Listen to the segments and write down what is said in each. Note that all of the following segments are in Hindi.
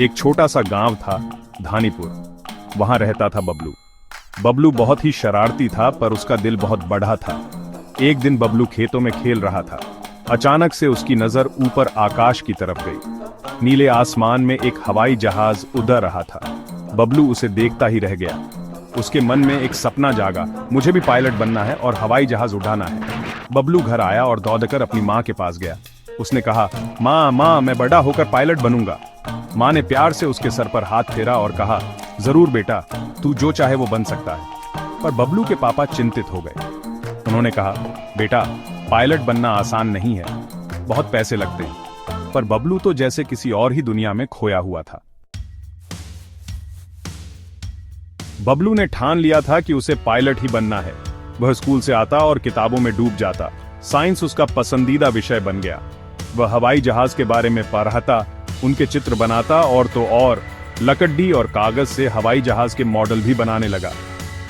एक छोटा सा गांव था, धानीपुर। वहां रहता था बबलू। बबलू बहुत ही शरारती था, पर उसका दिल बहुत बड़ा था। एक दिन बबलू खेतों में खेल रहा था। अचानक से उसकी नजर ऊपर आकाश की तरफ गई। नीले आसमान में एक हवाई जहाज उड़ रहा था। बबलू उसे देखता ही रह गया। उसके मन में एक सपना जागा, मुझे भी पायलट बनना है और हवाई जहाज उड़ाना है। बबलू घर आया और दौड़कर अपनी माँ के पास गया। उसने कहा, माँ, मैं बड़ा होकर पायलट बनूंगा। माँ ने प्यार से उसके सर पर हाथ फेरा और कहा, जरूर बेटा, तू जो चाहे वो बन सकता है। पर बबलू के पापा चिंतित हो गए। उन्होंने कहा, बेटा, पायलट बनना आसान नहीं है, बहुत पैसे लगते हैं। पर बबलू तो जैसे किसी और ही दुनिया में खोया हुआ था। बबलू ने ठान लिया था कि उसे पायलट ही बनना है। वह स्कूल से आता और किताबों में डूब जाता। साइंस उसका पसंदीदा विषय बन गया। वह हवाई जहाज के बारे में पढ़ता, उनके चित्र बनाता और तो और लकड़ी और कागज से हवाई जहाज के मॉडल भी बनाने लगा।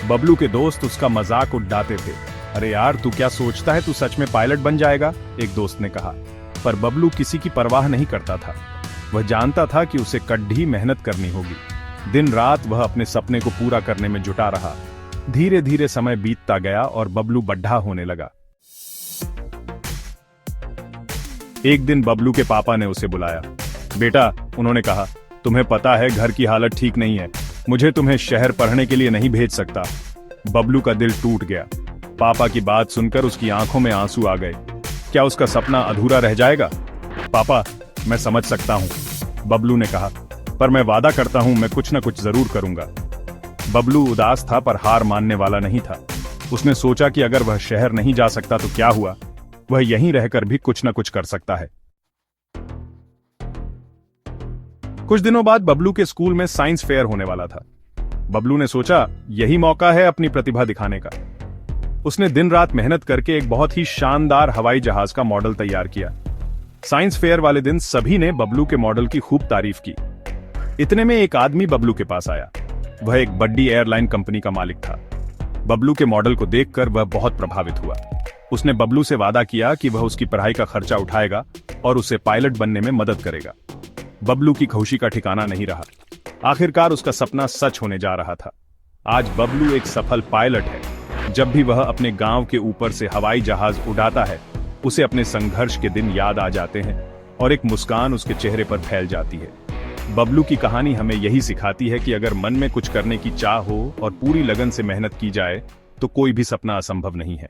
बबलू के दोस्त उसका मजाक उड़ाते थे। अरे यार, तू क्या सोचता है, तू सच में पायलट बन जाएगा, एक दोस्त ने कहा। पर बबलू किसी की परवाह नहीं करता था। वह जानता था कि उसे कड़ी मेहनत करनी होगी। दिन रात वह अपने सपने को पूरा करने में जुटा रहा। धीरे धीरे समय बीतता गया और बबलू बड्ढा होने लगा। एक दिन बबलू के पापा ने उसे बुलाया। बेटा, उन्होंने कहा, तुम्हें पता है घर की हालत ठीक नहीं है, मुझे तुम्हें शहर पढ़ने के लिए नहीं भेज सकता। बबलू का दिल टूट गया। पापा की बात सुनकर उसकी आंखों में आंसू आ गए। क्या उसका सपना अधूरा रह जाएगा? पापा, मैं समझ सकता हूं, बबलू ने कहा, पर मैं वादा करता हूं मैं कुछ न कुछ जरूर करूंगा। बबलू उदास था, पर हार मानने वाला नहीं था। उसने सोचा कि अगर वह शहर नहीं जा सकता तो क्या हुआ, वह यहीं रहकर भी कुछ न कुछ कर सकता है। कुछ दिनों बाद बबलू के स्कूल में साइंस फेयर होने वाला था। बबलू ने सोचा, यही मौका है अपनी प्रतिभा दिखाने का। उसने दिन रात मेहनत करके एक बहुत ही शानदार हवाई जहाज का मॉडल तैयार किया। साइंस फेयर वाले दिन सभी ने बबलू के मॉडल की खूब तारीफ की। इतने में एक आदमी बबलू के पास आया। वह एक बड़ी एयरलाइन कंपनी का मालिक था। बबलू के मॉडल को देखकर वह बहुत प्रभावित हुआ। उसने बबलू से वादा किया कि वह उसकी पढ़ाई का खर्चा उठाएगा और उसे पायलट बनने में मदद करेगा। बबलू की खुशी का ठिकाना नहीं रहा। आखिरकार उसका सपना सच होने जा रहा था। आज बबलू एक सफल पायलट है। जब भी वह अपने गांव के ऊपर से हवाई जहाज उड़ाता है, उसे अपने संघर्ष के दिन याद आ जाते हैं और एक मुस्कान उसके चेहरे पर फैल जाती है। बबलू की कहानी हमें यही सिखाती है कि अगर मन में कुछ करने की चाह हो और पूरी लगन से मेहनत की जाए तो कोई भी सपना असंभव नहीं है।